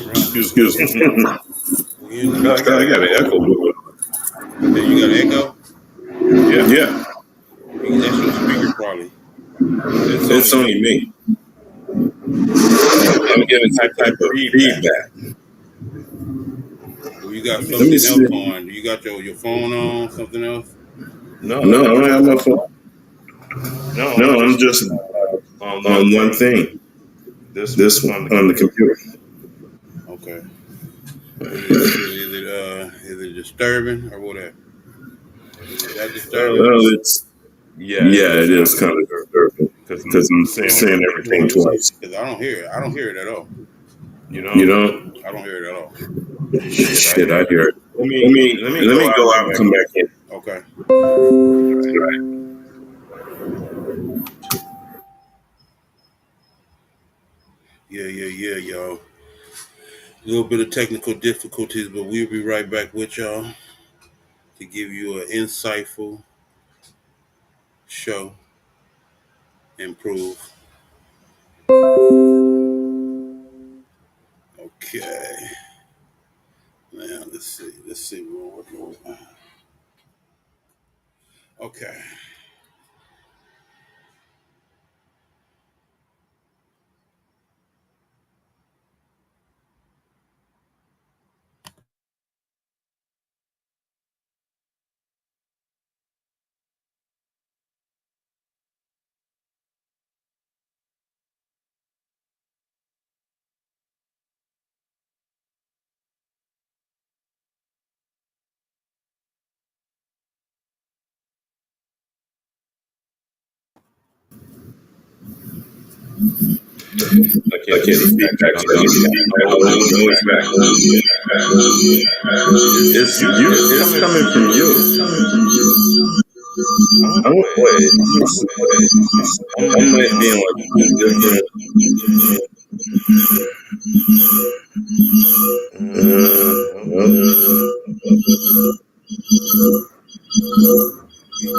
Right. Excuse me. I I got an echo. Yeah, you got an echo? Yeah, That's your speaker, probably. It's it's only only me. me. I'm getting some type of feedback. Well, you got Let me something else see. on. You got your phone on, something else? No, I don't have my phone. No, I'm No, I'm just just on one on one thing. thing. This This one one on the on the computer. computer. Okay. Is it disturbing or whatever? Is it that disturbing? Well, it's yeah, it is kind of disturbing Because because I'm I'm saying saying everything everything twice. twice. Because I don't hear it. I don't hear it at all. You You know? know, I don't hear it at all. shit, I hear it. Let Let me me let me let go me out and go come out and back come in. back in. Okay. Yeah, y'all. A little bit of technical difficulties, but we'll be right back with y'all to give you an insightful show and prove. Okay. Now let's see. Let's see where we're going. Okay. Okay, the feedback's back. No, it's back. It's you. It's coming from you. I'm wait. I might be in like two different.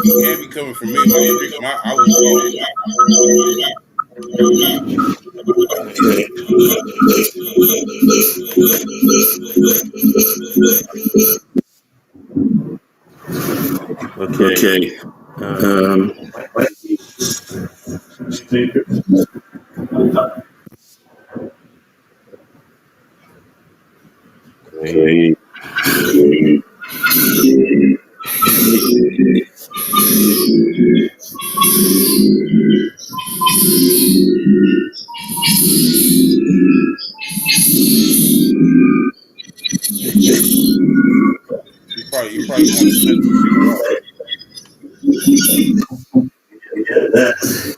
You can't be coming from me. My speak. I was off. Okay. Okay. What speaker? Okay. You probably want to cut the speaker off. Yeah, that's.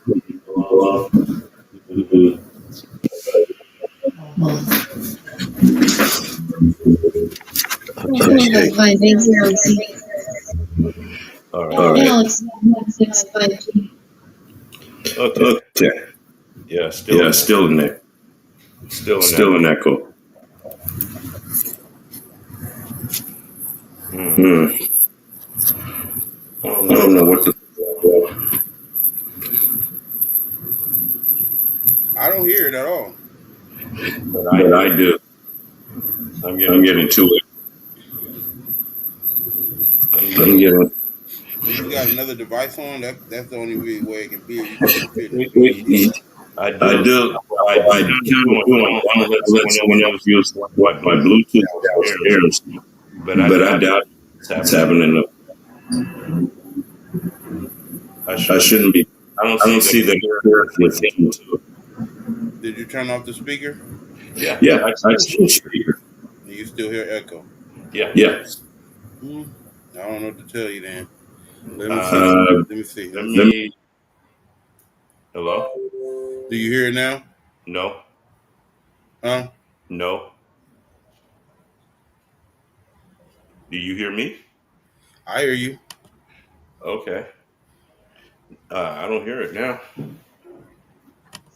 Okay. Okay. 5806. All right. All right. Now it's 652. Okay. Okay. Yeah, still Yeah, in there. still in there. Still in Still echo. an echo. Hmm. Hmm. I don't I know don't what know the. what the. I don't hear it at all. But I But I do. do. I'm I'm getting to getting it. to it. I'm I'm getting. getting. Do you got another device on? That's the only way it can be. You can't fit it. I I do. do. I I kind of kind of doing. I doing. don't want to let I let someone else someone else use use my my Bluetooth Bluetooth downstairs, downstairs, but I but I doubt doubt it's it's happening. happening. I I shouldn't be. shouldn't be. I don't I don't see see them them here here with with him him too. too. Did you turn off the speaker? Yeah, Yeah, I I changed changed speaker. speaker. And you still hear echo. Yeah. Yeah. Hmm. I don't know what to tell you then. Let me see. Uh, Let me see. let me. Hello? Do you hear it now? No. Huh? No. Do you hear me? I hear you. Okay. I don't hear it now.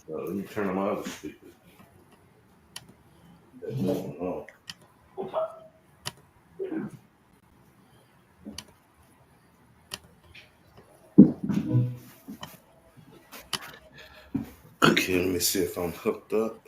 So let me turn on my other speaker. That's going on. Okay, let me see if I'm hooked up.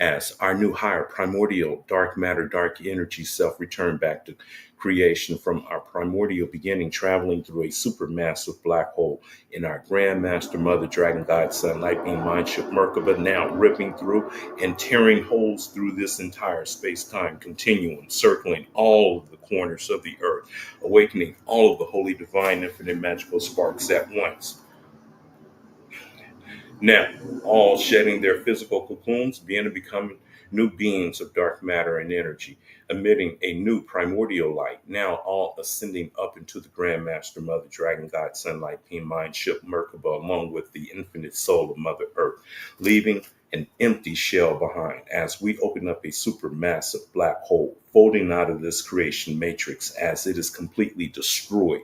as our new higher primordial dark matter, dark energy self return back to creation from our primordial beginning, traveling through a supermassive black hole in our grandmaster mother dragon god sun light being mindship Merkaba, now ripping through and tearing holes through this entire space-time continuum, circling all of the corners of the earth, awakening all of the holy divine infinite magical sparks at once. Now, all shedding their physical cocoons, being to become new beings of dark matter and energy, emitting a new primordial light, now all ascending up into the Grand Master Mother, Dragon God, Sunlight, Being, Mind, Ship, Merkaba, along with the infinite soul of Mother Earth, leaving an empty shell behind as we open up a supermassive black hole, folding out of this creation matrix as it is completely destroyed,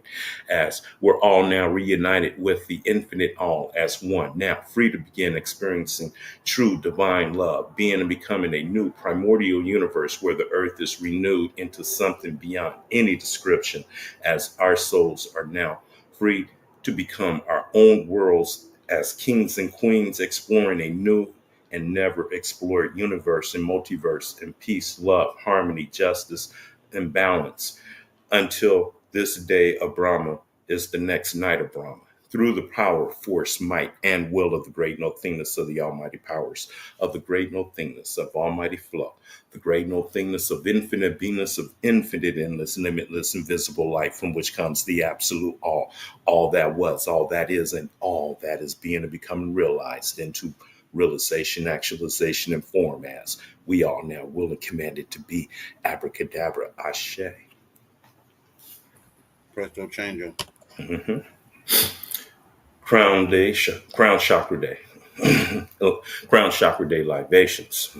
as we're all now reunited with the infinite all as one, now free to begin experiencing true divine love, being and becoming a new primordial universe where the earth is renewed into something beyond any description, as our souls are now free to become our own worlds as kings and queens, exploring a new and never explored universe and multiverse in peace, love, harmony, justice, and balance until this day of Brahma is the next night of Brahma. Through the power, force, might, and will of the great nothingness of the almighty powers, of the great nothingness of almighty flow, the great nothingness of infinite beingness, of infinite, endless, limitless, invisible light, from which comes the absolute all that was, all that is, and all that is being and becoming realized into realization, actualization, and form as we are now will and commanded to be. Abracadabra, Ashe. Presto changer. Mm-hmm. Crown Day, Crown Chakra Day, Crown Chakra Day libations.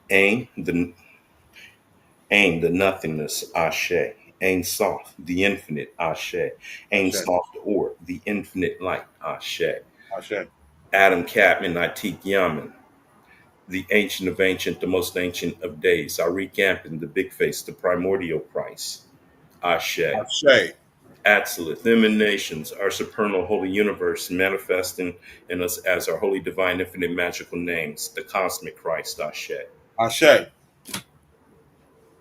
Aim the nothingness, Ashe. Ain soft, the infinite, Ashe. Ain Ashe. soft or the infinite light, Ashe. Ashe. Adam Catman, Atik Yaman, the ancient of ancient, the most ancient of days. Arik Yampin, the big face, the primordial Christ, Ashe. Ashe. Absolute emanations, our supernal holy universe manifesting in us as our holy divine infinite magical names, the cosmic Christ, Ashe. Ashe.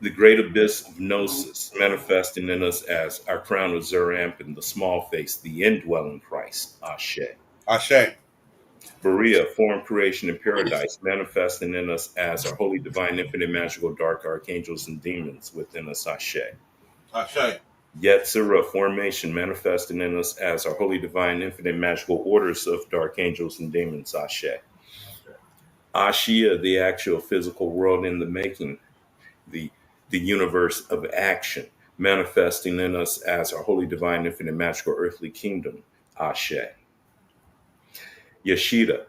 The great abyss of gnosis manifesting in us as our crown of Zerampin, the small face, the indwelling Christ, Ashe. Ashe. Berea, form, creation, and paradise manifesting in us as our holy divine infinite magical dark archangels and demons within us, Ashe. Ashe. Yetzirah, formation, manifesting in us as our holy divine infinite magical orders of dark angels and demons, Ashe. Ashia, the actual physical world in the making, the universe of action, manifesting in us as our holy divine infinite magical earthly kingdom, Ashe. Yeshida,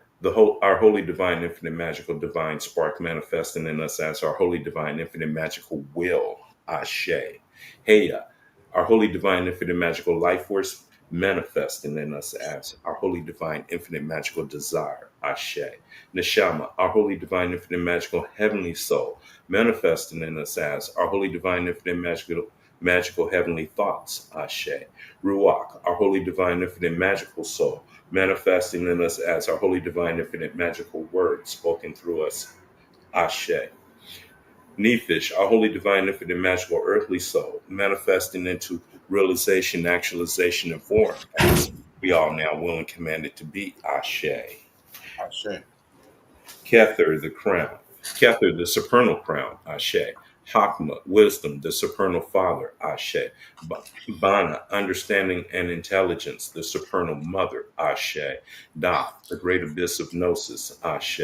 our holy divine infinite magical divine spark, manifesting in us as our holy divine infinite magical will, Ashe. Heya, our holy divine infinite magical life force, manifesting in us as our holy divine infinite magical desire, Ashe. Neshama, our holy divine infinite magical heavenly soul, manifesting in us as our holy divine infinite magical heavenly thoughts, Ashe. Ruach, our holy divine infinite magical soul, manifesting in us as our holy divine infinite magical word spoken through us, Ashe. Nephish, our holy divine infinite magical earthly soul, manifesting into realization, actualization, and form as we are now will and commanded to be, Ashe. Ashe. Kether, the crown. Kether, the supernal crown, Ashe. Hakma, wisdom, the supernal father, Ashe. Bana, understanding and intelligence, the supernal mother, Ashe. Dath, the great abyss of gnosis, Ashe.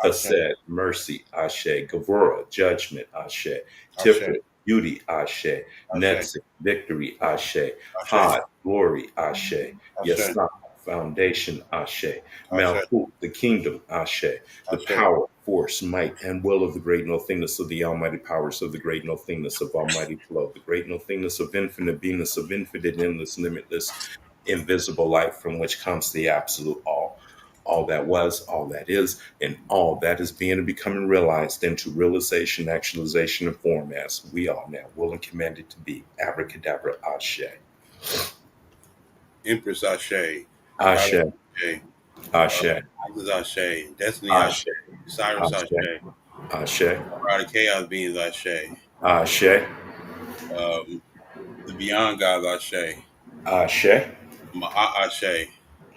Hased, mercy, Ashe. Gavura, judgment, Ashe. Tiferet, beauty, Ashe. Netzik, victory, Ashe. Had, glory, Ashe. Yasna, foundation, Ashe. Malchut, the kingdom, Ashe. The power, force, might, and will of the great nothingness of the almighty powers of the great nothingness of almighty flow, the great nothingness of infinite beingness, of infinite, endless, limitless, invisible light from which comes the absolute all that was, all that is, and all that is being and becoming realized into realization, actualization, and form as we are now will and commanded to be. Abracadabra, Ashe. Empress Ashe. Ashe. Ashe. Ashe. Ashe. Destiny Ashe. Ashe. Cyrus Ashe. Ashe. Ashe. All right, Chaos Beings Ashe. Ashe. Um, the Beyond Gods Ashe. Ashe. Ma'a Ashe.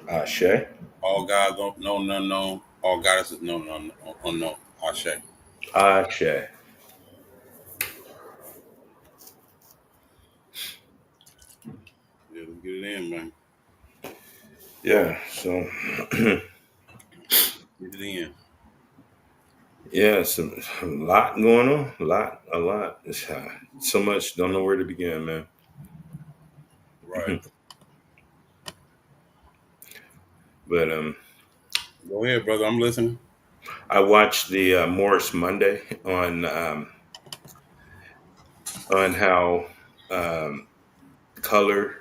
Ashe. All gods known and unknown. All goddesses known and unknown. Ashe. Ashe. Yeah, let's get it in, man. Yeah. So, Get it in. yeah, it's a lot going on. A lot. It's, so much. Don't know where to begin, man. Right. But Go ahead, brother. I'm listening. I watched the Morris Monday on how color,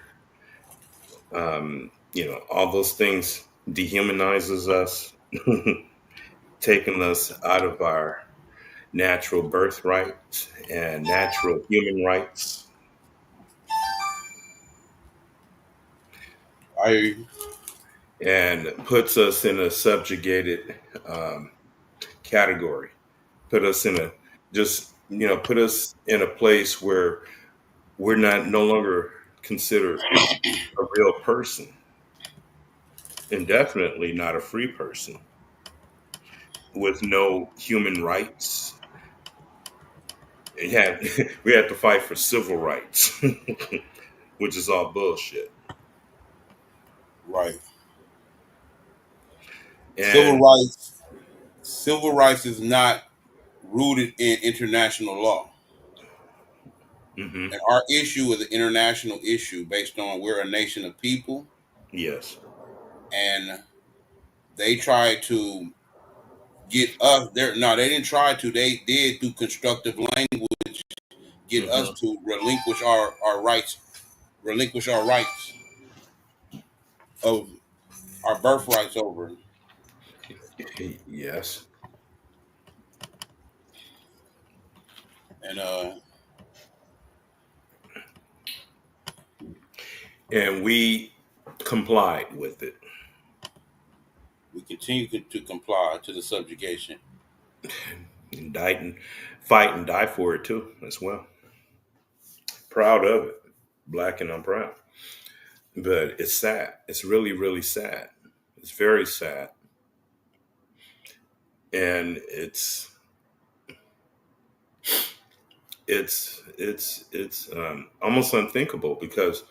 all those things dehumanizes us, taking us out of our natural birthright and natural human rights, I hear you. and puts us in a subjugated category. Put us in a put us in a place where we're not no longer considered a real person, and definitely not a free person with no human rights. We had to fight for civil rights, which is all bullshit. Right. Civil And rights. Civil rights is not rooted in international law. mhm, And our issue is an international issue based on we're a nation of people, yes, and they tried to get us there. No, they didn't try to. They did through constructive language get us hmm, to relinquish our rights of our birthrights over. yes, And and we complied with it. we continue to comply to the subjugation. And died and fight and die for it too, as well. Proud of it, black, and I'm proud. But it's sad. It's really, really sad. It's very sad, and it's almost unthinkable because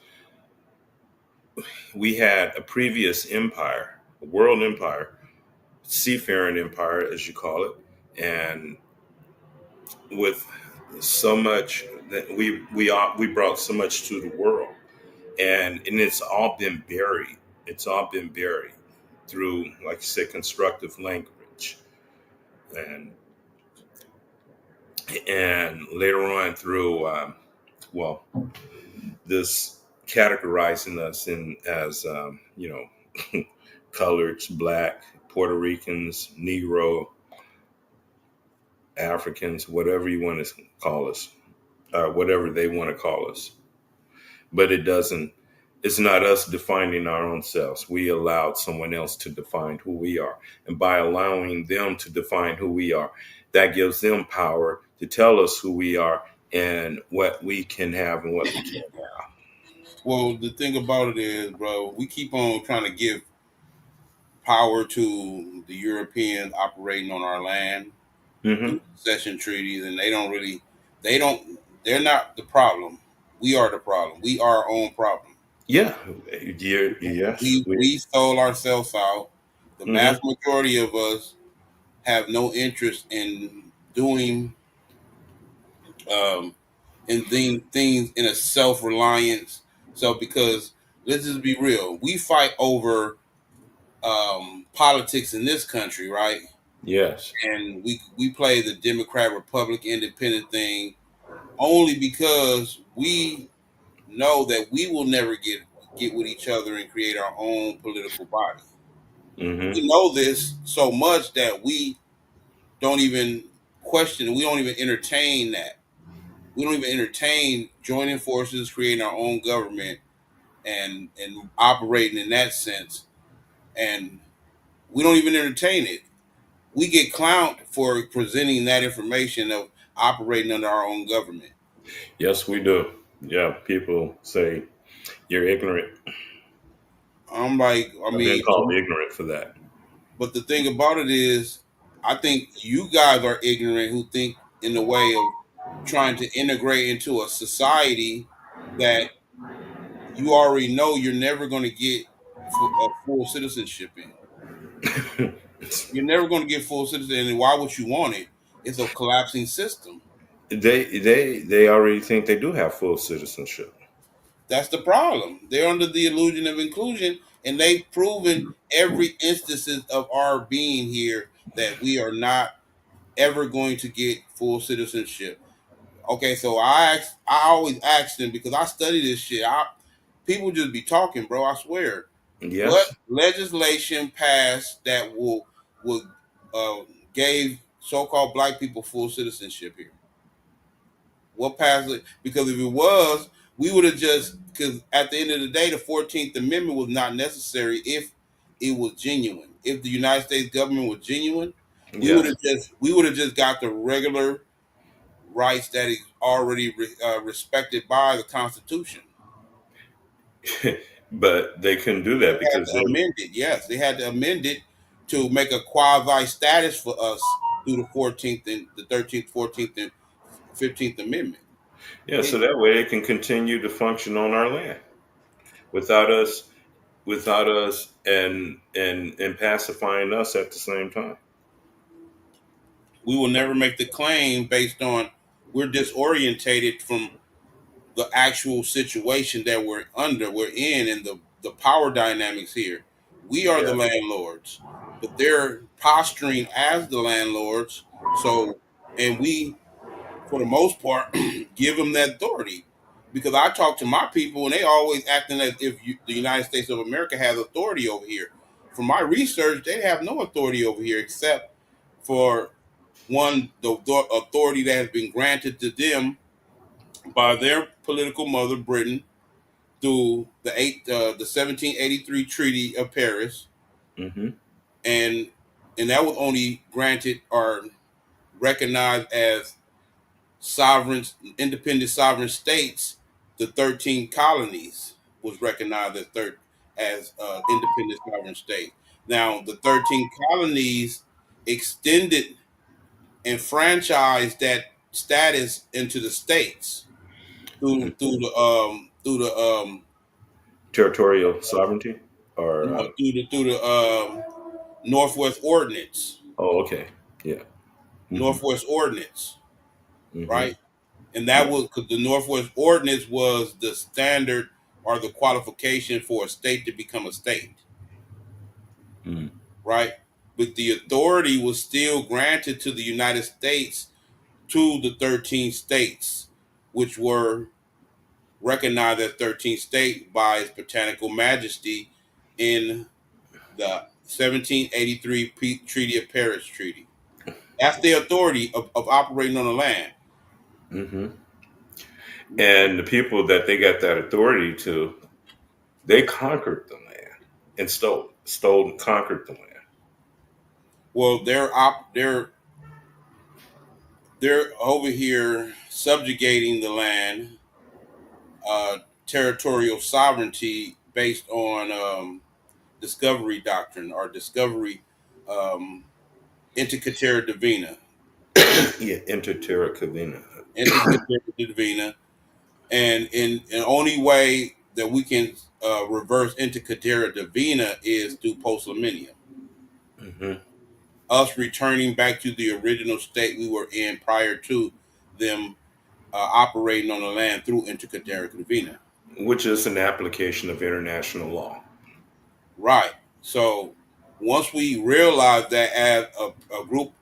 we had a previous empire, a world empire, seafaring empire, as you call it, and with so much that we brought so much to the world, and it's all been buried. It's all been buried through, like you said, constructive language, and and later on through well, this categorizing us in as coloreds, black, Puerto Ricans, Negro, Africans, whatever you want to call us, whatever they want to call us. But it doesn't. It's not us defining our own selves. We allowed someone else to define who we are, and by allowing them to define who we are, that gives them power to tell us who we are and what we can have and what we can't have. Well, the thing about it is, bro, we keep on trying to give power to the Europeans operating on our land through Hmm. concession treaties, and they're not the problem. We are the problem. We are our own problem. Yeah. Yes. We sold ourselves out. The mass Hmm. majority of us have no interest in doing um, things in a self reliance. So because let's just be real, we fight over politics in this country, right? Yes. And we play the Democrat, Republic, Independent thing only because we know that we will never get with each other and create our own political body. Hmm. We know this so much that we don't even question. We don't even entertain that. We don't even entertain joining forces, creating our own government, and operating in that sense. And we don't even entertain it. we get clowned for presenting that information of operating under our own government. Yes, we do. Yeah, people say you're ignorant. I'm like, I I've been mean, called ignorant for that. but the thing about it is, I think you guys are ignorant who think in the way of trying to integrate into a society that you already know you're never going to get a full citizenship in. You're never going to get full citizenship, and why would you want it? It's a collapsing system. They already think they do have full citizenship. That's the problem. They're under the illusion of inclusion, and they've proven every instances of our being here that we are not ever going to get full citizenship. Okay, so I always ask them because I study this shit. People just be talking, bro. I swear. What Yes. legislation passed that will uh, gave so-called black people full citizenship here? What passed it? Because if it was, we would have just because at the end of the day, the 14th Amendment was not necessary if it was genuine. If the United States government was genuine, Yes. we would have just got the regular rights that is already respected by the Constitution. But they couldn't do They that had because to amend it. Yes, they had to amend it to make a quasi status for us through the 14th and the 13th, 14th, and 15th Amendment. yeah, Yeah. so that way it can continue to function on our land without us and pacifying us at the same time. We will never make the claim based on we're disorientated from the actual situation that we're in, and the power dynamics here. We are the Yeah. landlords, but they're posturing as the landlords. So, and we, for the most part, give them that authority. Because I talk to my people, and they always acting as if the United States of America has authority over here. From my research, they have no authority over here except for one the authority that has been granted to them by their political mother Britain through the 1783 Treaty of Paris, Hmm. and that was only granted or recognized as sovereign independent sovereign states. The 13 colonies was recognized as independent sovereign states. Now the 13 colonies extended and franchised that status into the states through the Territorial sovereignty, or no, through the Northwest Ordinance, oh, okay, yeah. Hmm. Northwest Ordinance, Hmm. right? And that was because the Northwest Ordinance was the standard or the qualification for a state to become a state, Mm. right? But the authority was still granted to the United States to the 13 states, which were recognized as 13 states by His Botanical Majesty in the 1783 Treaty of Paris Treaty. That's the authority of operating on the land. Hmm. And the people that they got that authority to, they conquered the land and stole and conquered the land. Well, they're over here subjugating the land, territorial sovereignty based on discovery doctrine or discovery um, intercatera divina, Yeah, Inter Terra Cavina. intercatera divina, and in the only way that we can reverse intercatera divina is through postmillennium, Hmm. us returning back to the original state we were in prior to them operating on the land through intercatera divina. Which is an application of international law. Right. So once we realize that as a group,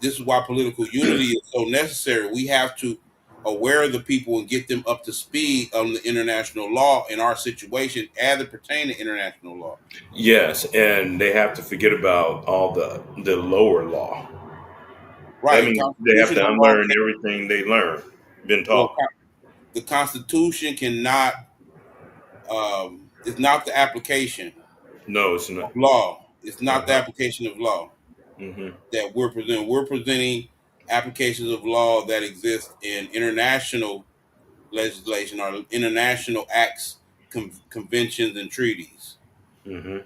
this is why political unity is so necessary. We have to aware the people and get them up to speed on the international law in our situation as it pertains to international law. Yes, and they have to forget about all the lower law. That Right. means they have to Constitutional law unlearn can everything they learned, been well, taught. the Constitution cannot it's not the application No, it's not. of law. It's not the Uh-huh. application of law. Hmm. that we're presenting. We're presenting applications of law that exist in international legislation or international acts, conventions, and treaties. Hmm.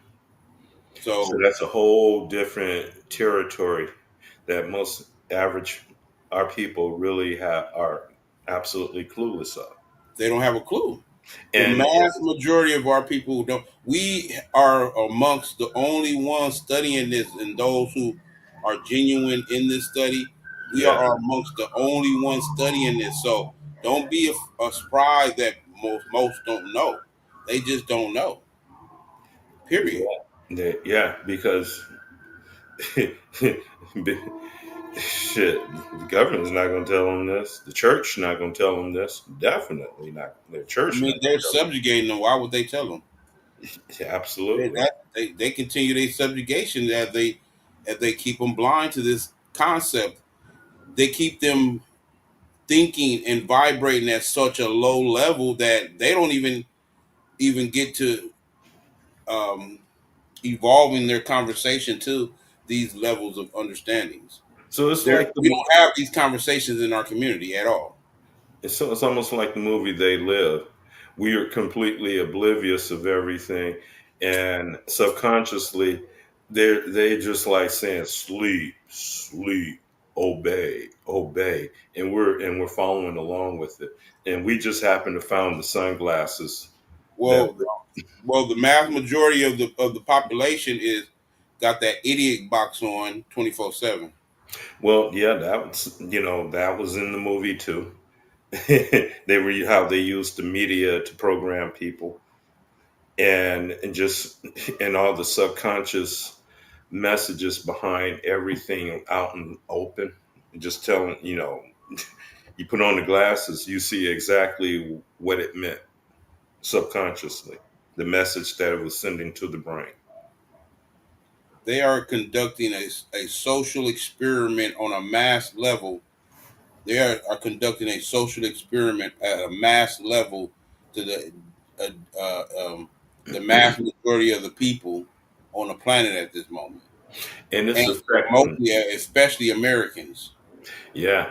So So that's a whole different territory that most average our people really are absolutely clueless of. they don't have a clue. The And mass majority of our people don't. We are amongst the only ones studying this, and those who are genuine in this study, we yeah, are amongst the only ones studying this. So don't be surprised that most don't know. They just don't know. yeah, Period. yeah, because shit, the government's not going to tell them this. The church not going to tell them this. Definitely not. The I church mean, not going they're to tell them. subjugating them. Why would they tell them? Yeah, absolutely. They continue their subjugation as they keep them blind to this concept. They keep them thinking and vibrating at such a low level that they don't even get to um, evolving their conversation to these levels of understandings. So it's There, like we the don't have these conversations in our community at all. it's almost like the movie They Live. We are completely oblivious of everything, and subconsciously, they just like saying sleep, sleep, obey, obey, and we're following along with it. And we just happen to found the sunglasses that. Well, well, the mass majority of the population is got that idiot box on 24/7. Well, yeah, that was that was in the movie too. They were how they used the media to program people and just and all the subconscious messages behind everything out and open, just telling you put on the glasses, you see exactly what it meant subconsciously, the message that it was sending to the brain. They are conducting a social experiment on a mass level. They are conducting a social experiment at a mass level to uh, uh, um, the mass majority of the people on the planet at this moment, And it's and affecting. mostly, especially Americans. Yeah,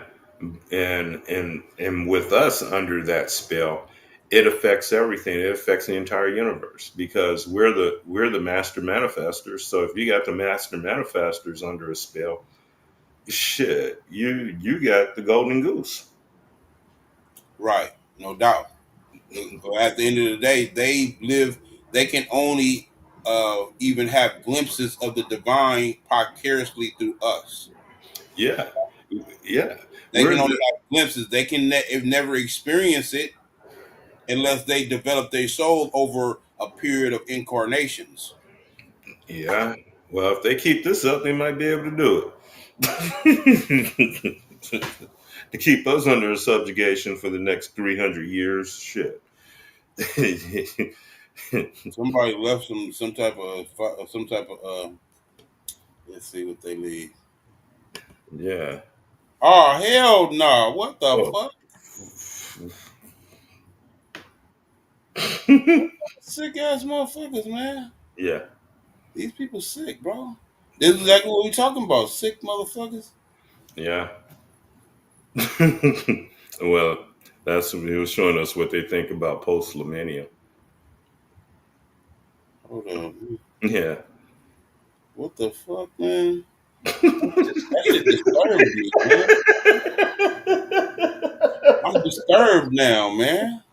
and with us under that spell, it affects everything. It affects the entire universe because we're the master manifestors. So if you got the master manifestors under a spell, shit, you got the golden goose. Right, no doubt. At the end of the day, they live. They can only even have glimpses of the divine vicariously through us. Yeah, yeah, They we're can only the have glimpses. They can never experience it unless they develop their soul over a period of incarnations. yeah. Well, if they keep this up, they might be able to do it. To keep us under a subjugation for the next 300 years, shit. Somebody left some type of let's see what they leave. Yeah. Oh hell no! What the Oh. fuck? Sick ass motherfuckers, man. Yeah. These people sick, bro. This is exactly what we talking about. Sick motherfuckers. Yeah. Well, that's he was showing us what they think about post Lamania. Hold on. Yeah. What the fuck, man? That shit disturbed me, man. I'm disturbed now, man.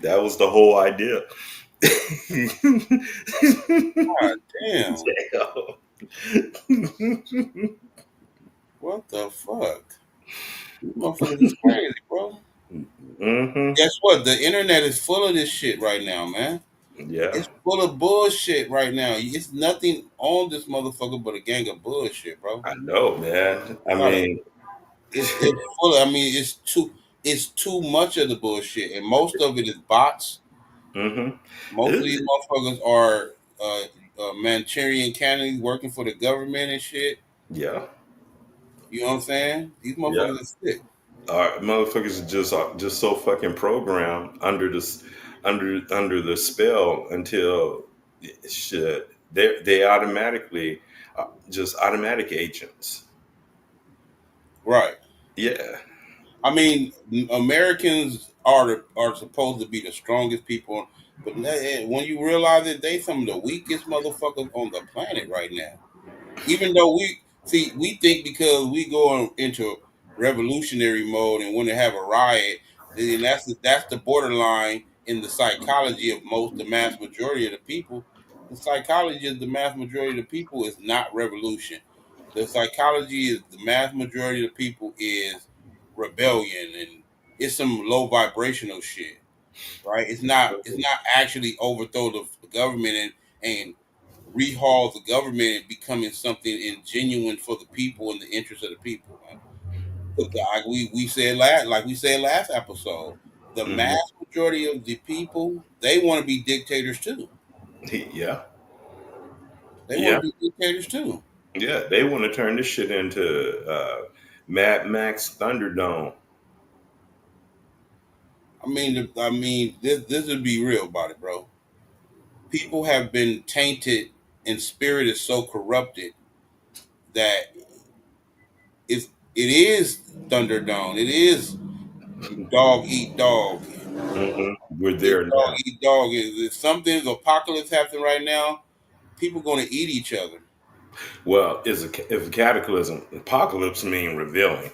That was the whole idea. God damn. What the fuck? These motherfuckers is crazy, bro. Hmm. Guess what? The internet is full of this shit right now, man. Yeah, It's full of bullshit right now. It's nothing on this motherfucker but a gang of bullshit, bro. I know, man. I Like mean, it's full of, I mean, it's too much of the bullshit. And most of it is bots. hmm Most of these motherfuckers are Manchurian candidates working for the government and shit. yeah, You know what I'm saying? These yeah. motherfuckers are sick. Our motherfuckers are just so fucking programmed under this under the spell until shit. They automatically just automatic agents. Right. Yeah. I mean, Americans are supposed to be the strongest people, but when you realize that they some of the weakest motherfuckers on the planet right now. Even though we think because we go into revolutionary mode and want to have a riot, then that's the borderline in the psychology of the mass majority of the people. The psychology of the mass majority of the people is not revolution. The psychology is the mass majority of the people is rebellion, and it's some low vibrational shit, right? It's not actually overthrow the government and rehaul the government and becoming something in genuine for the people and the interest of the people, man. 'Cause we said last episode, the mass Hmm. majority of the people they want to be dictators too. Yeah. They want Yeah. to be dictators too. Yeah. They want to turn this shit into Mad Max Thunderdome. I mean, this would be real about it, bro. People have been tainted, and spirit is so corrupted that it's it is Thunderdome. It is dog eat dog. We're Big there dog now. eat dog. If something's apocalypse happening right now, people going to eat each other. Well, if a cataclysm, apocalypse mean revealing.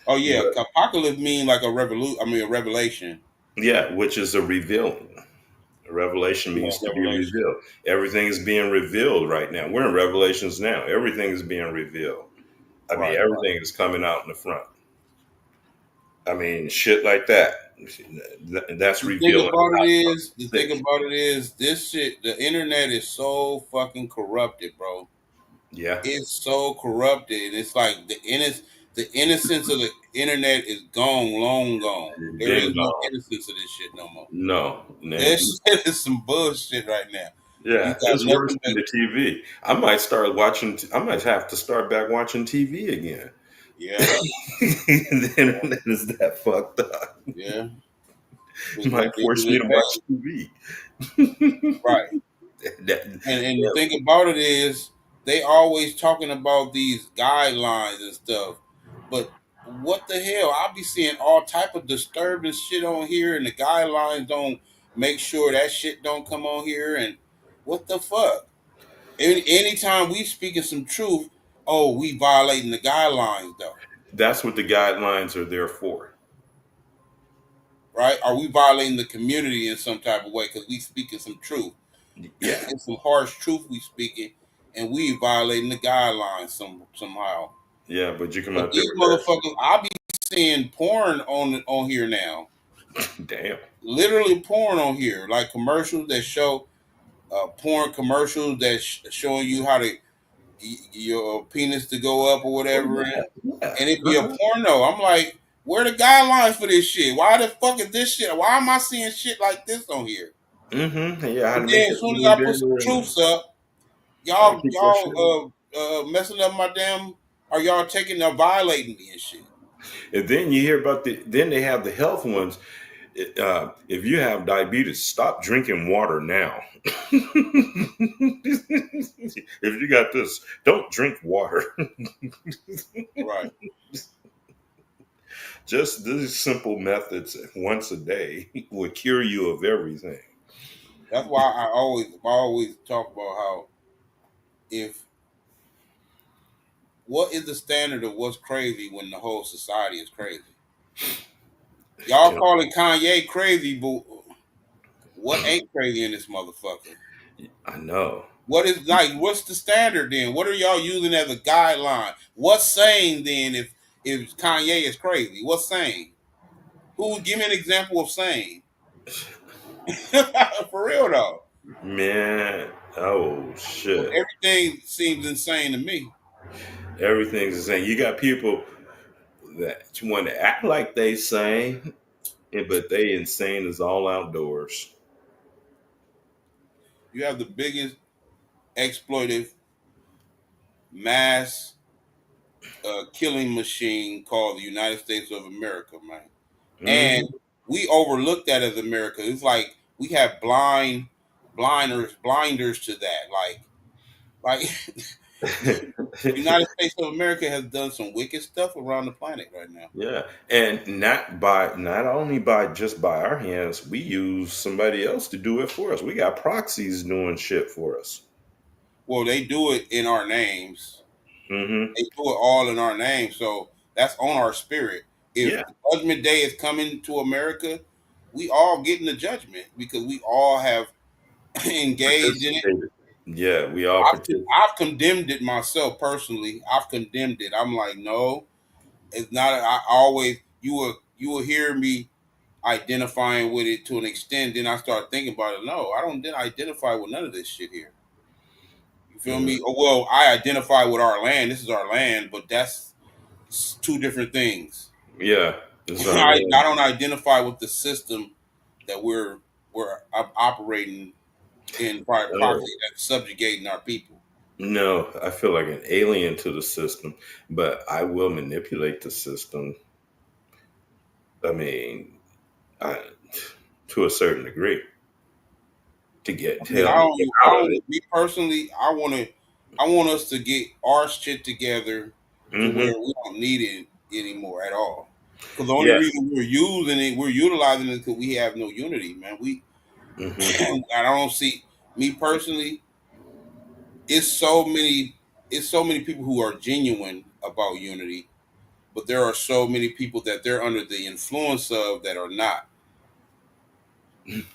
Oh yeah, But apocalypse mean like a revolution. I mean a revelation. yeah, which is a revealing. A revelation Yeah, means to be revelation. revealed. Everything is being revealed right now. We're in Revelations now. Everything is being revealed. I mean, Right, right. everything is coming out in the front. I mean, shit like that. That's revealing how The thing sick. about it is, this shit. The internet is so fucking corrupted, bro. Yeah, It's so corrupted. It's like the innocence of the internet is gone, long gone. it's There been is no gone. innocence of this shit no more. No, This shit is some bullshit right now. You yeah, got it's worse nothing than but the TV. I might start watching. I might have to start back watching TV again. yeah, The internet is that fucked up. yeah. It It's might force me ridiculous to watch bad. TV. Right. That- And the thing about it is they always talking about these guidelines and stuff. But what the hell? I'll be seeing all type of disturbing shit on here and the guidelines don't make sure that shit don't come on here and what the fuck? Anytime we speaking some truth, oh, we violating the guidelines though. that's what the guidelines are there for. Right? Are we violating the community in some type of way because we speaking some truth? Yeah, It's some harsh truth we speaking, and we violating the guidelines somehow. yeah, but you come But out there these with that motherfuckers, I be seeing porn on here now. shit. Damn. Literally porn on here, like commercials that show porn commercials that showing you how to your penis to go up or Oh whatever, yeah, and yeah. it be a porno. I'm like, where the guidelines for this shit? Why the fuck is this shit? Why am I seeing shit like this on here? Yeah, how And to make then it as soon as more I put some bigger and truths up, how to y'all keep that shit. y'all messing up my damn. Are y'all taking violating me and shit? And then you hear about then they have the health ones. If you have diabetes, stop drinking water now. If you got this, don't drink water. Right. Just these simple methods once a day will cure you of everything. That's why I always talk about how if what is the standard of what's crazy when the whole society is crazy? Y'all You calling Kanye crazy, but what ain't crazy in this motherfucker? I know. What is like? What's the standard then? What are y'all using as a guideline? What's saying then if Kanye is crazy? What's saying? Who give me an example of saying? For real though, Man, oh because shit. everything seems insane to me. Everything's the same. You got people that want to act like they sane, but they insane as all outdoors. You have the biggest exploitive mass killing machine called the United States of America, man. And Hmm. we overlook that as America. It's like we have blind. blinders to that. Like United States of America has done some wicked stuff around the planet right now. Yeah, and not only by just by our hands, we use somebody else to do it for us. We got proxies doing shit for us. Well, they do it in our names. Hmm. They do it all in our name. So that's on our spirit. If Yeah, Judgment Day is coming to America, we all getting the judgment because we all have engaged in it. participated. Yeah, we all participate. I've condemned it myself personally. I've condemned it. I'm like, no, it's not. I always you will hear me identifying with it to an extent. Then I start thinking about it. No, I don't identify with none of this shit here. You feel Mm, me? Oh well, I identify with our land. This is our land, but that's two different things. yeah, it's our I land. don't identify with the system that we're operating in by proxy No, that's subjugating our people. no, I feel like an alien to the system, but I will manipulate the system. I mean, I, to a certain degree to get I to mean, help me get I out of don't. it. Me personally, I want us to get our shit together to where Hmm. we don't need it anymore at all. Because the only Yeah. reason we're utilizing it because we have no unity, man. Hmm. I don't see me personally. It's so many, it's so many people who are genuine about unity, but there are so many people that they're under the influence of that are not.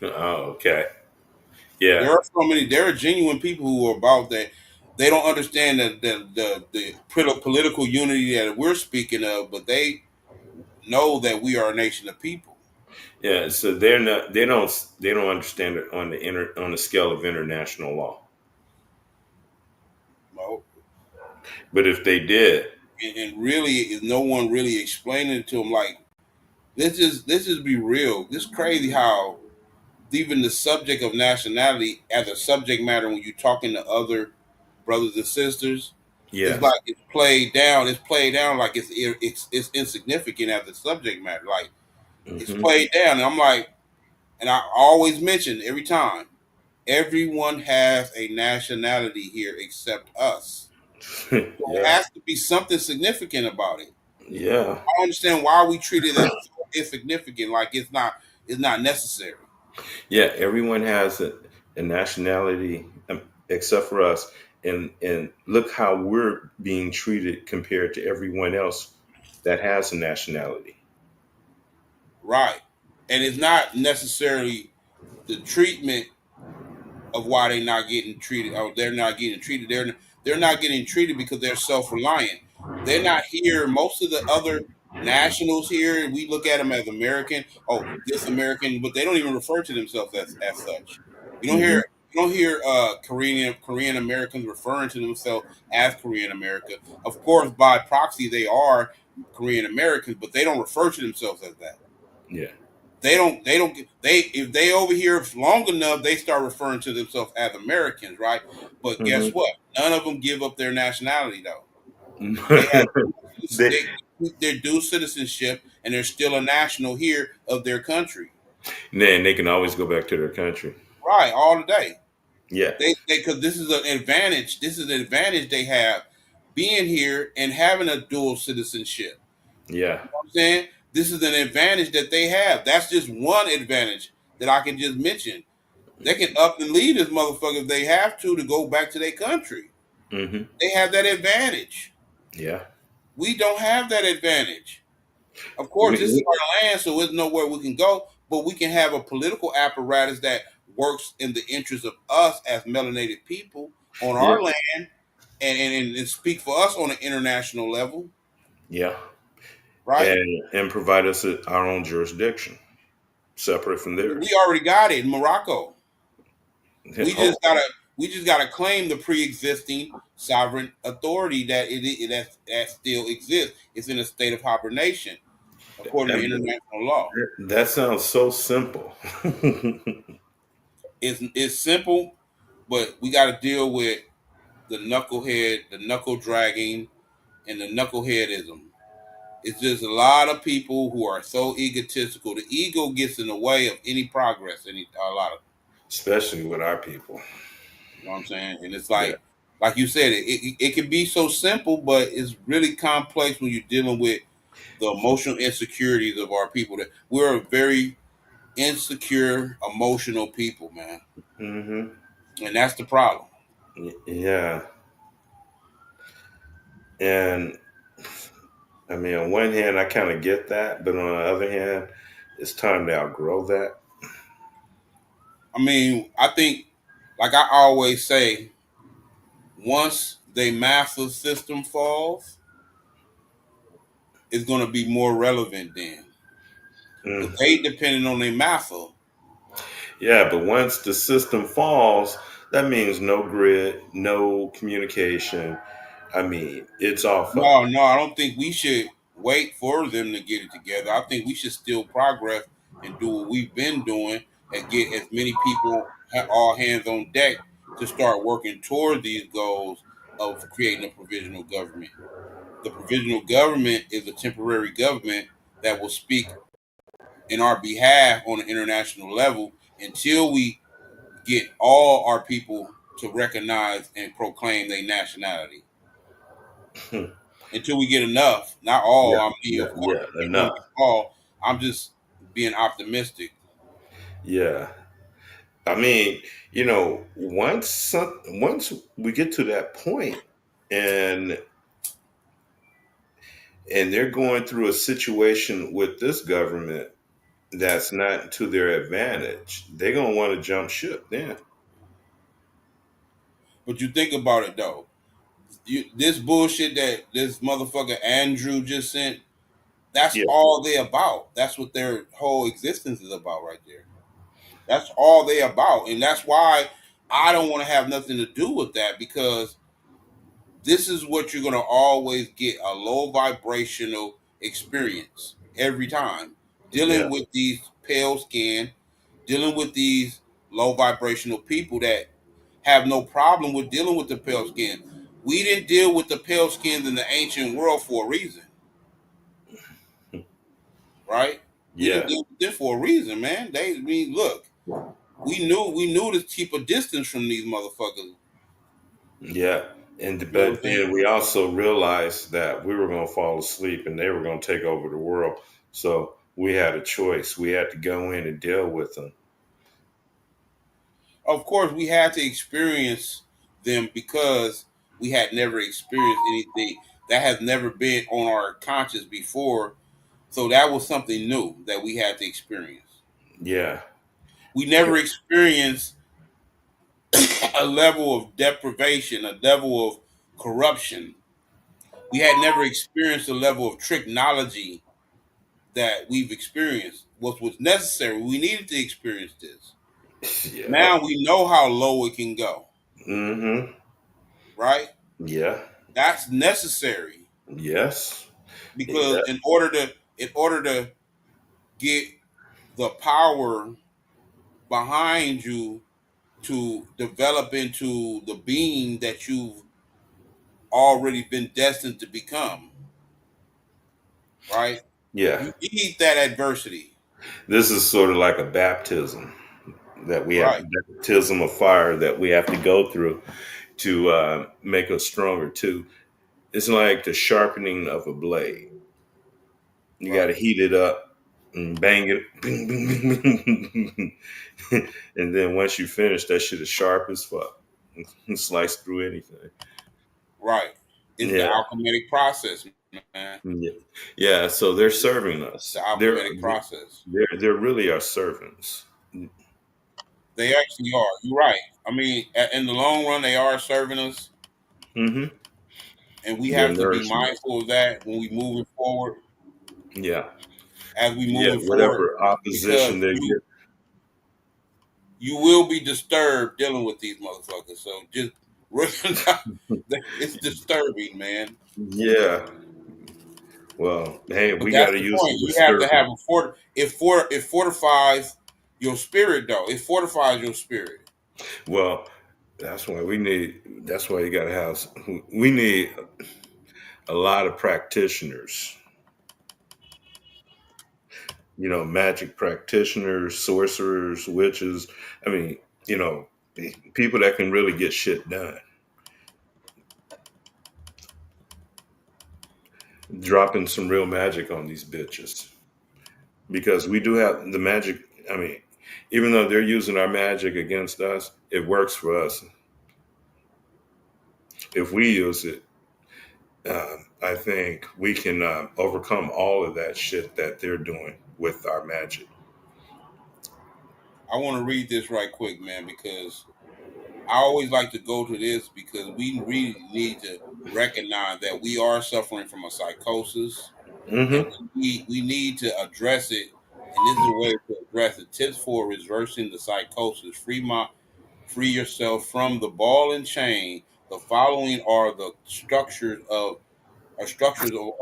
Oh, okay. Yeah. There are so many. There are genuine people who are about that. They don't understand the political unity that we're speaking of, but they know that we are a nation of people. Yeah. So they're not. They don't understand it on the scale of international law. Well, But if they did, and really, no one really explaining it to them. Like let's just be real. It's crazy how even the subject of nationality as a subject matter when you're talking to other brothers and sisters, it's yes. like it's played down. It's played down like it's insignificant as a subject matter. Like it's Hmm. played down. And I'm like, and I always mention every time, everyone has a nationality here except us. So it Yeah. has to be something significant about it. Yeah. I don't understand why we treat it as so insignificant, like it's not necessary. Yeah. Everyone has a nationality except for us, and look how we're being treated compared to everyone else that has a nationality. Right. And it's not necessarily the treatment of why they're not getting treated or they're not getting treated. They're not getting treated because they're self-reliant. They're not here. Most of the other nationals here, we look at them as American. Oh, this American, but they don't even refer to themselves as such. You don't Hmm. hear Korean Americans referring to themselves as Korean America. Of course, by proxy, they are Korean Americans, but they don't refer to themselves as that. Yeah. They if they over here long enough, they start referring to themselves as Americans, right? But guess Hmm. what? None of them give up their nationality though. They have they, they keep their dual citizenship and they're still a national here of their country. then they can always go back to their country. Right, all the day. Yeah. They because this is an advantage. This is an advantage they have being here and having a dual citizenship. Yeah. You know what I'm saying? This is an advantage that they have. That's just one advantage that I can just mention. They can up and leave this motherfucker if they have to go back to their country. Hmm. They have that advantage. Yeah. We don't have that advantage. Of course, this is We, our land, so there's nowhere we can go, but we can have a political apparatus that works in the interest of us as melanated people on yeah. our land and speak for us on an international level, Yeah. right? And provide us our own jurisdiction separate from We theirs. already got it in Morocco. We Oh, just gotta we just gotta claim the pre-existing sovereign authority that still exists. It's in a state of hibernation according to and international law. that sounds so simple. It's simple, but we got to deal with the knucklehead, the knuckle dragging, and the knuckleheadism. It's just a lot of people who are so egotistical. The ego gets in the way of any progress. A lot of. especially with our people. You know what I'm saying? And it's Yeah. like you said, it can be so simple, but it's really complex when you're dealing with the emotional insecurities of our people. That we're a very insecure, emotional people, man, Hmm. and that's the problem. Yeah. And I mean, on one hand, I kind of get that, but on the other hand, it's time to outgrow that. I mean, I think, like I always say, once the master system falls, it's going to be more relevant then. Mm. Because they depending on their master. Yeah, but once the system falls, that means no grid, no communication. I mean, it's all fucked. No, I don't think we should wait for them to get it together. I think we should still progress and do what we've been doing and get as many people, all hands on deck, to start working toward these goals of creating a provisional government. The provisional government is a temporary government that will speak in our behalf on an international level until we get all our people to recognize and proclaim their nationality. Until we get enough, not Yeah, all. I mean, yeah, of course, yeah, we want to enough. get all. I'm just being optimistic. Yeah. I mean, once we get to that point and they're going through a situation with this government that's not to their advantage, they're gonna want to jump ship then. But you think about it though. This bullshit that this motherfucker Andrew just sent, that's Yeah, all they about. That's what their whole existence is about right there. That's all they about. And that's why I don't want to have nothing to do with that, because this is what you're going to always get: a low vibrational experience every time. yeah, Dealing with these pale skin, dealing with these low vibrational people that have no problem with dealing with the pale skin. We didn't deal with the pale skins in the ancient world for a reason, right? We didn't yeah, deal with them for a reason, man. I mean, look, we knew to keep a distance from these motherfuckers. yeah. And You know what but I'm saying? then we also realized that we were gonna fall asleep and they were gonna take over the world. So we had a choice. We had to go in and deal with them. Of course, we had to experience them because we had never experienced anything that has never been on our conscience before. So that was something new that we had to experience. Yeah, We never experienced a level of deprivation, a level of corruption. We had never experienced a level of technology that we've experienced. What was necessary? We needed to experience this. yeah. Now we know how low it can go, Mm-hmm. right? Yeah. That's necessary Yes. because Yeah. in order to get the power behind you to develop into the being that you've already been destined to become, right? Yeah. You need that adversity, This is sort of like a baptism that we have, right? baptism of fire that we have to go through to make us stronger too. It's like the sharpening of a blade. You got to Right, heat it up and bang it, bing, bing, bing, bing. And then once you finish, that shit is sharp as fuck. Slice through anything. right. It's the Yeah, alchemic process, man. yeah, yeah. So they're serving It's us. the alchemic process. They're really our servants. They actually are. You're right. I mean, in the long run, they are serving us, Hmm. and we They're have to be nourishing us. mindful of that when we moving forward. Yeah, As we yeah. moving forward, Whatever because opposition they you get. you will be disturbed dealing with these motherfuckers. So just it's disturbing, man. Yeah. Well, hey, But we got that's to the use point. the You have to have disturbing. it fortifies your spirit, though. It fortifies your spirit. Well, that's why we need. That's why you got to have. We need a lot of practitioners. Magic practitioners, sorcerers, witches. I mean, You know, people that can really get shit done. Dropping some real magic on these bitches because we do have the magic. I mean, even though they're using our magic against us, it works for us. If we use it, I think we can overcome all of that shit that they're doing with our magic. I want to read this right quick, man, because I always like to go to this because we really need to recognize that we are suffering from a psychosis, and Mm-hmm. we need to address it. And this is a way to address it. Tips for reversing the psychosis: free yourself from the ball and chain. The following are the structures of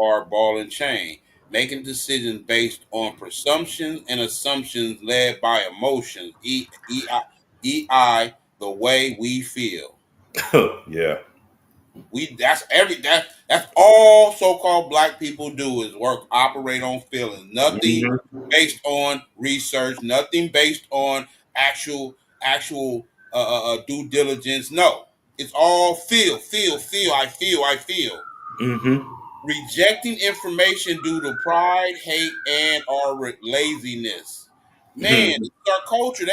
our ball and chain. Making decisions based on presumptions and assumptions led by emotions. The way we feel. Yeah. We that's all so-called black people do is operate on feelings. Nothing Mm-hmm. based on research, nothing based on actual due diligence. No. It's all feel, I feel. Mm-hmm. Rejecting information due to pride, hate, and or laziness. Man, Mm-hmm. this is our culture.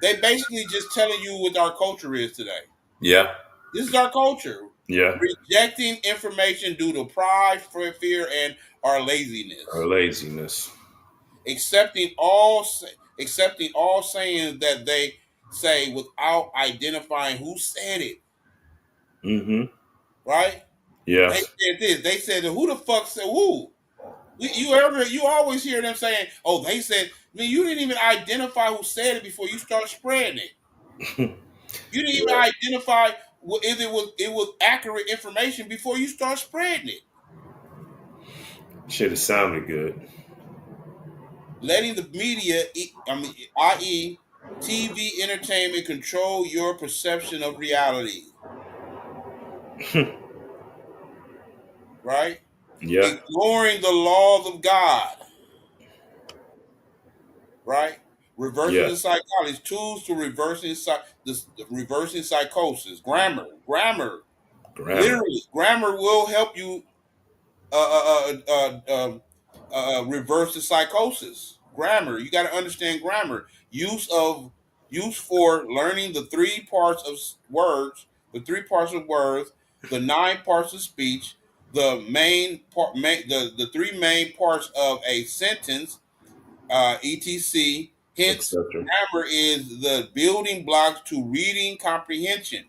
They basically just telling you what our culture is today. Yeah. This is our culture. Yeah. Rejecting information due to pride, fear, and our Or laziness. laziness. Accepting all accepting all sayings that they say without identifying who said it. Mm-hmm. Right? They Yes. said this. They said who the fuck said who? You always hear them saying, "Oh, they said." I mean, you didn't even identify who said it before you start spreading it. You didn't even Yeah. identify if it was accurate information before you start spreading it. Should have sounded good. Letting the media, i.e., TV entertainment, control your perception of reality. Right? Yeah. Ignoring the laws of God. Right? Reversing the Yes. psychology tools to reversing psychosis. Grammar. Grammar. Literally, grammar will help you reverse the psychosis. Grammar, you got to understand grammar. Use for learning the three parts of words, the 9 parts of speech, the three main parts of a sentence, etc. Hence, Etc. grammar is the building blocks to reading comprehension.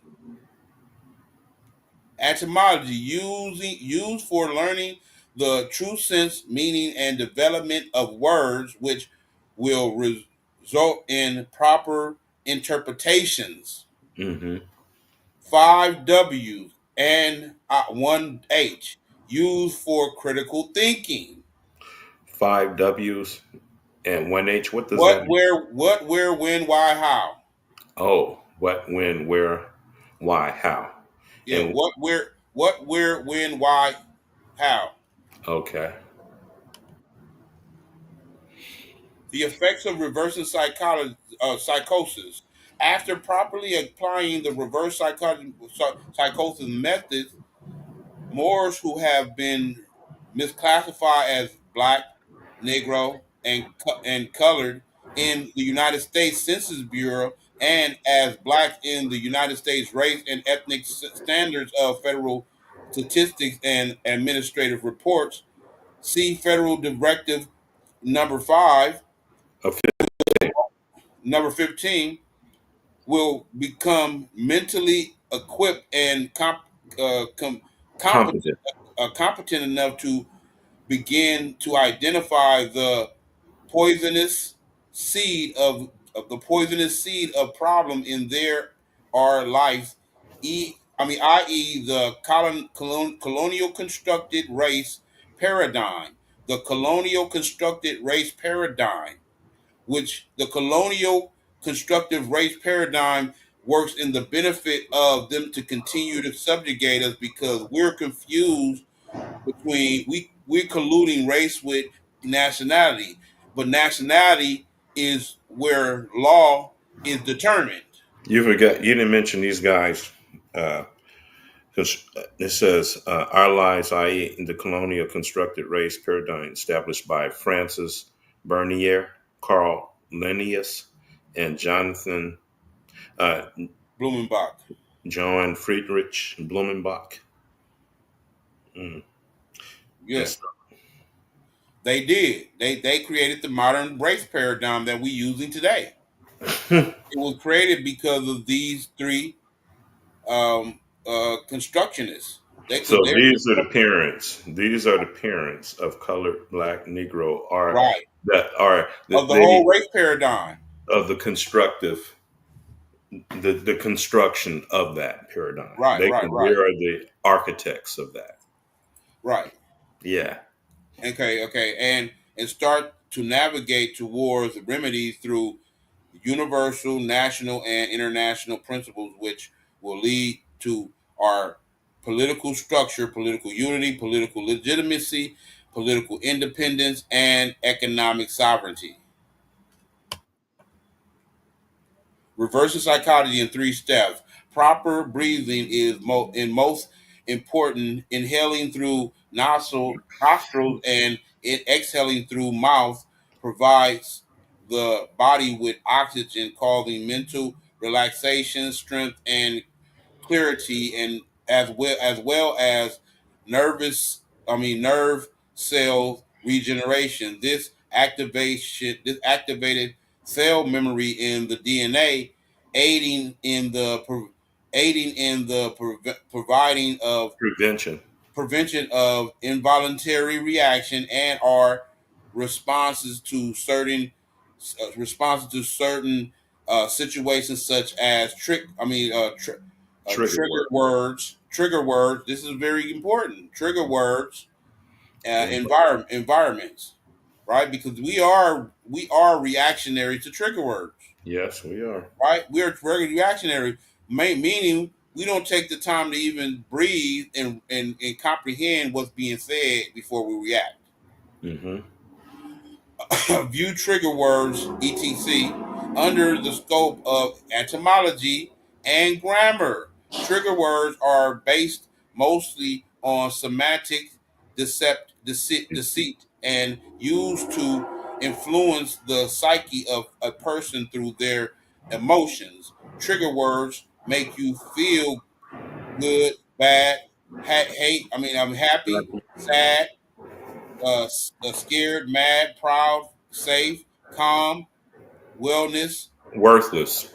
Etymology used for learning the true sense, meaning, and development of words, which will result in proper interpretations. Mm-hmm. 5 W's and 1 H used for critical thinking. 5 W's and 1 H. What does that What, mean? where, when, why, how. Oh, what, when, where, why, how. Yeah, And what, where, when, why, how. okay. The effects of reversing psychosis. After properly applying the psychosis methods, Moors who have been misclassified as black, Negro, and colored in the United States Census Bureau and as blacks in the United States Race and Ethnic Standards of Federal Statistics and Administrative Reports. See Federal Directive number 5. A Number 15 will become mentally equipped and competent, competent. competent enough to begin to identify the poisonous seed of problem in their our life. I.e., the colonial constructed race paradigm. The colonial constructed race paradigm, which the colonial constructive race paradigm works in the benefit of them to continue to subjugate us because we're confused between we're colluding race with nationality, but nationality is where law is determined. You forgot. You didn't mention these guys. It says our lives, i.e., in the colonial constructed race paradigm established by Francis Bernier, Carl Linnaeus, and uh, Blumenbach. John Friedrich Blumenbach. Mm, Yeah, that's they did. They created the modern race paradigm that we're using today. It was created because of these three um, constructionists. so. They These are the parents. These are the parents of colored, black, Negro are right that are of that the they whole race paradigm. of the constructive the construction of that paradigm. Right, right, They right, are the architects of that. right. Yeah. Okay, okay, and start to navigate towards remedies through universal, national, and international principles, which will lead to our political structure, political unity, political legitimacy, political independence, and economic sovereignty. Reversing psychology in 3 steps. Proper breathing is most important. Inhaling through nostrils and exhaling through mouth provides the body with oxygen, causing mental relaxation, strength, and clarity, and as well as nerve cell regeneration. This activated cell memory in the DNA, aiding in the providing of Prevention. prevention of involuntary reaction, and are responses to certain situations, such as Trigger word. trigger words. This is very important. Trigger words, And environments, right? Because we are reactionary to trigger words, yes, we are. right? We are very reactionary, meaning we don't take the time to even breathe and comprehend what's being said before we react. Hmm. View trigger words, etc., under the scope of etymology and grammar. Trigger words are based mostly on semantic deceit and used to influence the psyche of a person through their emotions. Trigger words make you feel good, bad, hate. I'm happy, sad, scared, mad, proud, safe, calm, wellness, Worthless.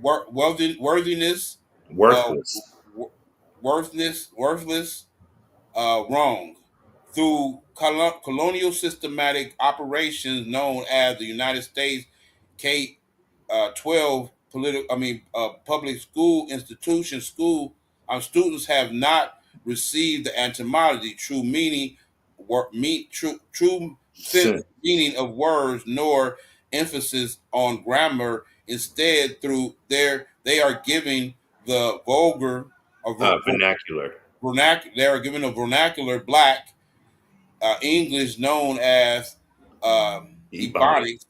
worthiness, uh, Worthless. worthless, wrong. Through colonial systematic operations known as the United States K 12 public school institution school, students have not received the etymology, true meaning, true sense Sin. meaning of words, nor emphasis on grammar. Instead, through they are giving the vulgar a Vernacular. they are given a vernacular black English known as Ebonics. Ebonics,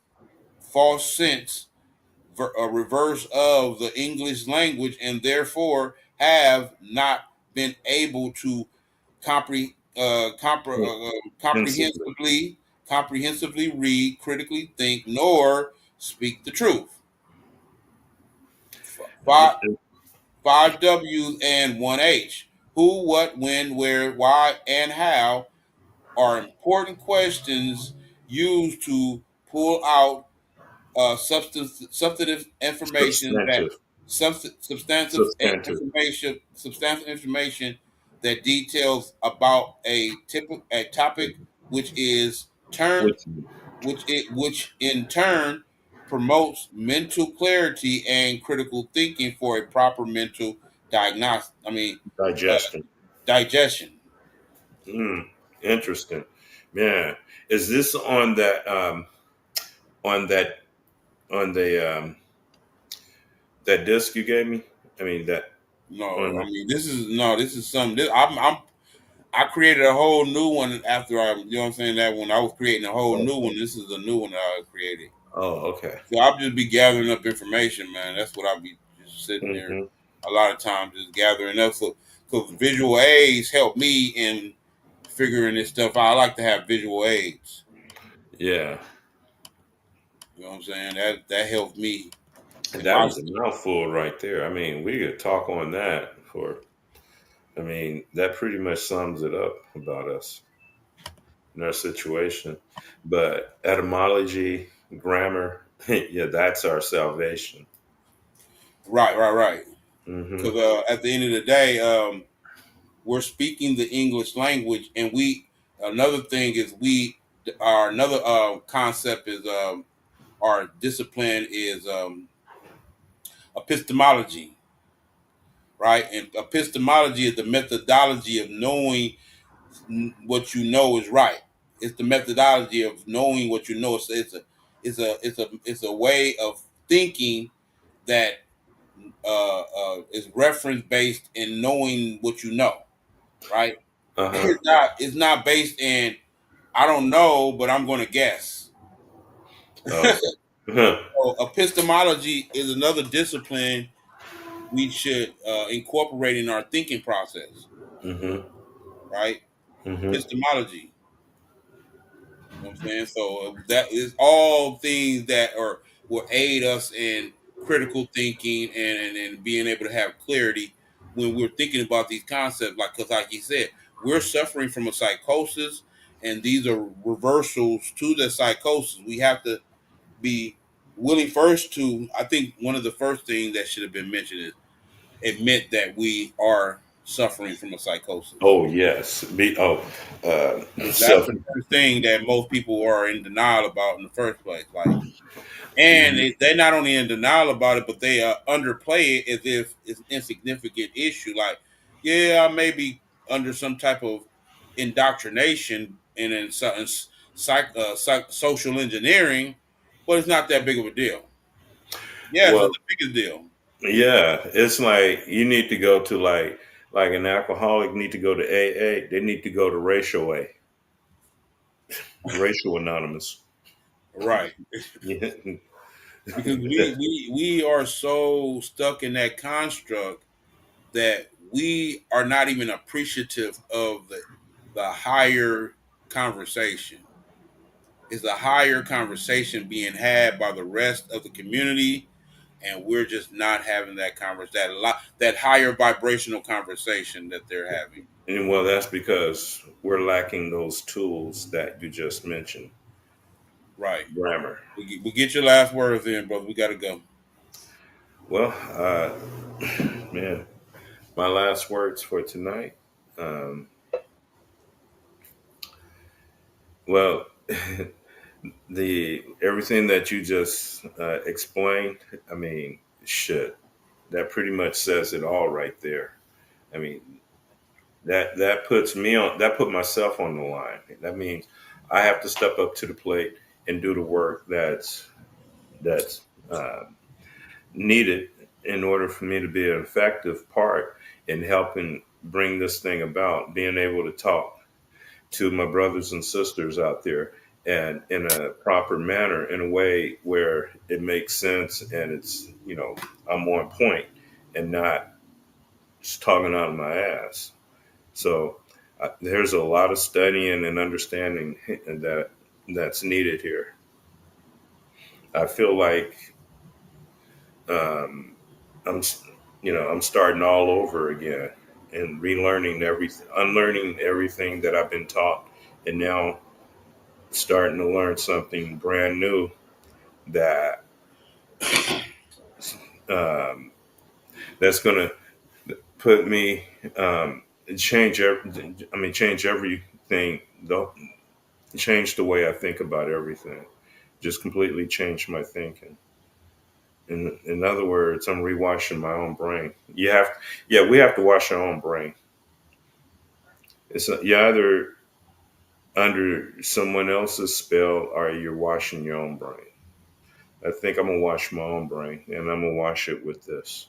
false sense, a reverse of the English language, and therefore have not been able to Pensively. comprehensively read, critically think, nor speak the truth. Five, five W's and one H. Who, what, when, where, why, and how are important questions used to pull out substantive information that Substantive. Substantive. substantive information that details about a topic, which is turn Which which in turn promotes mental clarity and critical thinking for a proper mental diagnostic. Uh, digestion. digestion. Mm, interesting. Man, is this on on that on that disc you gave me? I mean that No, on this is no. This is something. I created a whole new one after what I'm saying, that when I was creating a whole oh, new one. This is a new one that I created. oh, okay. So I'll just be gathering up information, man. That's what I'll be. just sitting there Hmm. a lot of times just gathering up. So, because visual aids help me in figuring this stuff out. I like to have visual aids. Yeah. You know what I'm saying? That helped me And in that my. was a mouthful right there. I mean, we could talk on that for, I mean, that pretty much sums it up about us and our situation. But etymology, grammar, yeah, that's our salvation. Right. Hmm. Because at the end of the day, we're speaking the English language, and we another thing is we our another concept is our discipline is epistemology, right? And epistemology is the methodology of knowing what you know is right. It's the methodology of knowing what you know. It's a way of thinking that is reference based in knowing what you know, right? Uh huh. It's not based in I don't know, but I'm going to guess. Okay. Huh. So epistemology is another discipline we should incorporate in our thinking process, Hmm. right? Hmm. Epistemology. You know what I'm saying? So that is all things that are will aid us in critical thinking and being able to have clarity when we're thinking about these concepts. Because like you said, we're suffering from a psychosis, and these are reversals to the psychosis. We have to be willing first to. I think one of the first things that should have been mentioned is admit that we are suffering from a psychosis. Oh yes. That's Self. the first thing that most people are in denial about in the first place. Like, and they're not only in denial about it, but they underplay it as if it's an insignificant issue. Like, yeah, I may be under some type of indoctrination and in social engineering, but it's not that big of a deal. Yes, Well, it's the biggest deal. yeah, it's like you need to go to like an alcoholic need to go to AA. They need to go to Racial A, Racial Anonymous. Right. Yeah. Because we are so stuck in that construct that we are not even appreciative of the higher conversation. It's a higher conversation being had by the rest of the community, and we're just not having that that higher vibrational conversation that they're having. And well, that's because we're lacking those tools that you just mentioned. Right. Grammar. We get your last words in, brother. We got to go. Well, man, my last words for tonight. Um, well, the everything that you just explained. I mean, shit, that pretty much says it all right there. I mean, that puts me on. That put myself on the line. That means I have to step up to the plate and do the work that's uh, needed in order for me to be an effective part in helping bring this thing about, being able to talk to my brothers and sisters out there and in a proper manner, in a way where it makes sense and it's, I'm on point and not just talking out of my ass. So there's a lot of studying and understanding that's needed here. I feel like um, I'm, I'm starting all over again and relearning everything, unlearning everything that I've been taught, and now starting to learn something brand new that um, that's going to put me change. Change everything. Change the way I think about everything. Just completely change my thinking. In other words, I'm rewashing my own brain. Yeah, we have to wash our own brain. You're either under someone else's spell or you're washing your own brain. I think I'm gonna wash my own brain, and I'm gonna wash it with this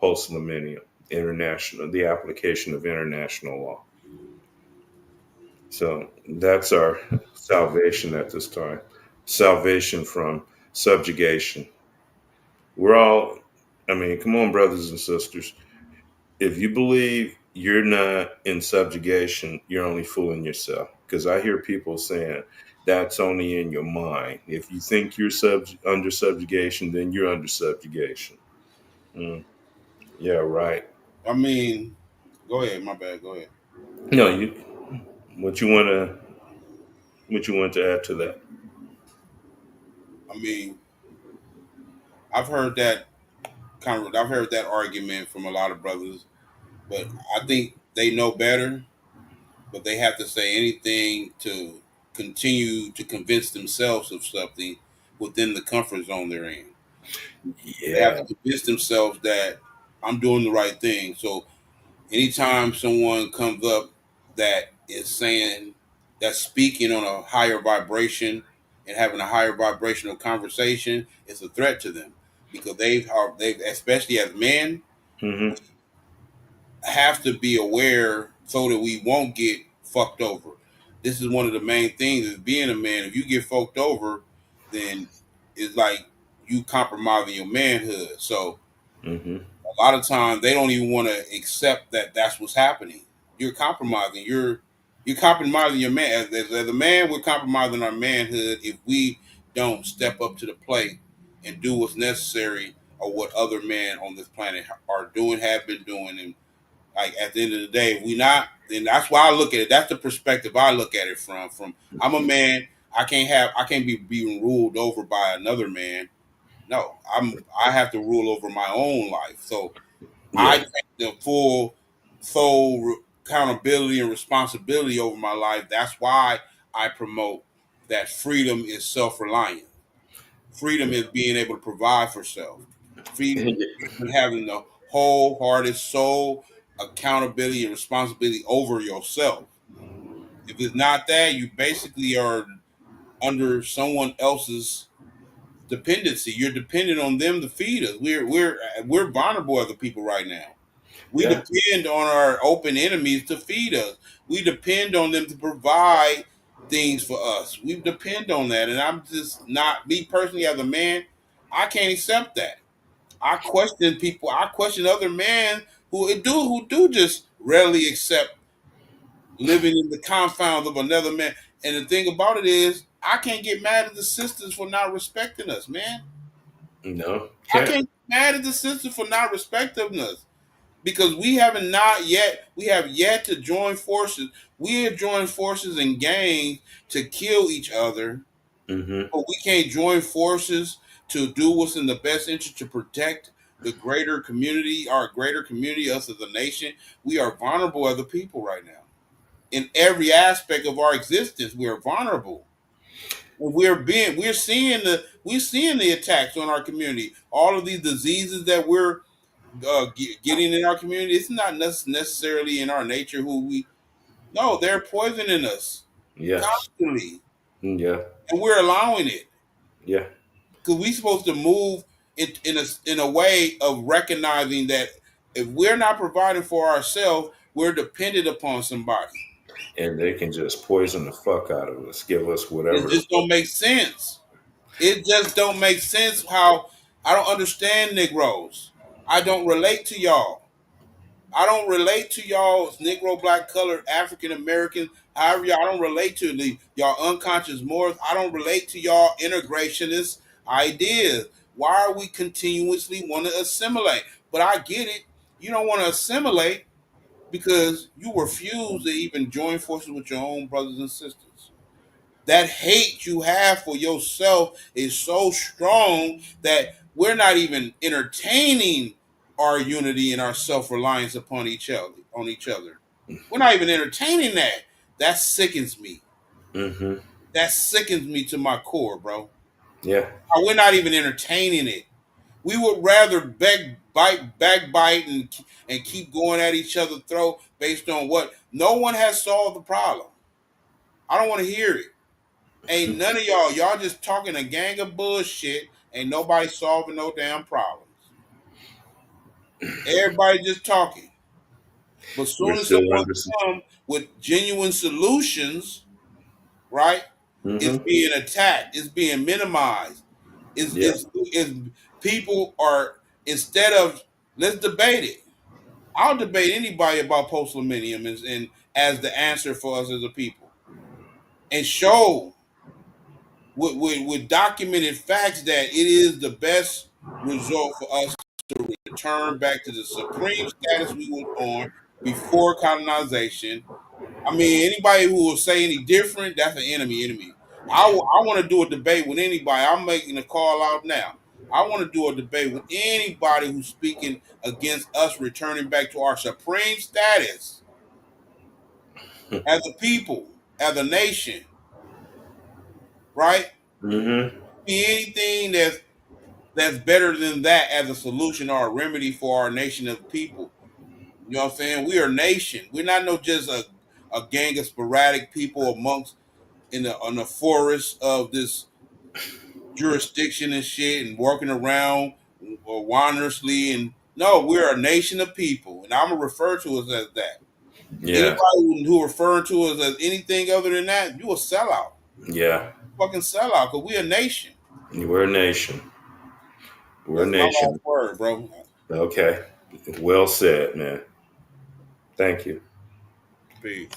post millennium international, the application of international law. So that's our salvation at this time. Salvation from subjugation. We're all I mean, come on, brothers and sisters. If you believe you're not in subjugation, you're only fooling yourself. Because I hear people saying that's only in your mind. If you think you're under subjugation, then you're under subjugation. Mm, yeah, right. I mean, go ahead. My bad. Go ahead. No, you. What you wanna? What you want to add to that? I mean, I've heard that I've heard that argument from a lot of brothers, but I think they know better. But they have to say anything to continue to convince themselves of something within the comfort zone they're in. They have Yeah. to convince themselves that I'm doing the right thing. So anytime someone comes up that is saying that's speaking on a higher vibration and having a higher vibrational conversation, it's a threat to them because they've especially as men Mm-hmm. have to be aware so that we won't get fucked over. This is one of the main things is being a man. If you get fucked over, then it's like you compromising your manhood. So Mm-hmm. a lot of times they don't even want to accept that that's what's happening. You're compromising. You're compromising your man. As a man, we're compromising our manhood if we don't step up to the plate and do what's necessary or what other men on this planet are doing, have been doing, and like at the end of the day, if we not, then that's why I look at it. That's the perspective I look at it from. From I'm a man. I can't be being ruled over by another man. No, I have to rule over my own life. So I Yeah. take the full accountability and responsibility over my life. That's why I promote that freedom is self-reliant. Freedom is being able to provide for self. Freedom is having the wholehearted soul accountability and responsibility over yourself. If it's not that, you basically are under someone else's dependency. You're dependent on them to feed us. We're vulnerable as a people right now. We Yeah. depend on our open enemies to feed us. We depend on them to provide things for us. We depend on that, and I'm just not me personally as a man. I can't accept that. I question people. I question other men who do just readily accept living in the confounds of another man. And the thing about it is, I can't get mad at the sisters for not respecting us, man. No. I Can't. can't get mad at the sisters for not respecting us because we have yet to join forces. We have joined forces and gangs to kill each other, Mm-hmm. but we can't join forces to do what's in the best interest to protect the greater community, our greater community, us as a nation. We are vulnerable as a people right now. In every aspect of our existence, we are vulnerable. We're seeing the attacks on our community. All of these diseases that we're getting in our community, it's not necessarily in our nature who we. No, they're poisoning us Yes. constantly, Yeah. and we're allowing it Yeah. because we're supposed to move in a way of recognizing that if we're not providing for ourselves, we're dependent upon somebody. And they can just poison the fuck out of us, give us It whatever the just fuck. don't make sense. It just don't make sense how I don't understand Negroes. I don't relate to y'all. I don't relate to y'all Negro, black, colored, African American, however y'all. I don't relate to y'all unconscious Moors. I don't relate to y'all integrationist ideas. Why are we continuously want to assimilate? But I get it. You don't want to assimilate because you refuse to even join forces with your own brothers and sisters. That hate you have for yourself is so strong that we're not even entertaining our unity and our self-reliance upon each other. We're not even entertaining that. That sickens me. Mm-hmm. That sickens me to my core, bro. Yeah. We're not even entertaining it. We would rather backbite, and keep going at each other's throat based on what no one has solved the problem. I don't want to hear it. Ain't none of y'all just talking a gang of bullshit. Ain't nobody solving no damn problems. Everybody just talking. But We're soon as still someone under. come with genuine solutions, right? It's Mm-hmm. being attacked. It's being minimized. Yeah. Is people are. instead of let's debate it. I'll debate anybody about post-millennium and as the answer for us as a people, and show with documented facts that it is the best result for us to return back to the supreme status we was on before colonization. I mean, anybody who will say any different, that's an enemy. I want to do a debate with anybody. I'm making a call out now. I want to do a debate with anybody who's speaking against us returning back to our supreme status as a people, as a nation, right? Mm-hmm. Be anything that's better than that as a solution or a remedy for our nation of people. You know what I'm saying? We are a nation. We're not no just a gang of sporadic people amongst in the on the forest of this jurisdiction and shit and working around wanderously and no, we're a nation of people, and I'm gonna refer to us as that. Yeah. Anybody who referring to us as anything other than that, you a sellout, Yeah. fucking sellout, because we a nation. We're a nation. We're a That's my nation. last word, bro. Okay. Well said, man. Thank you. Peace.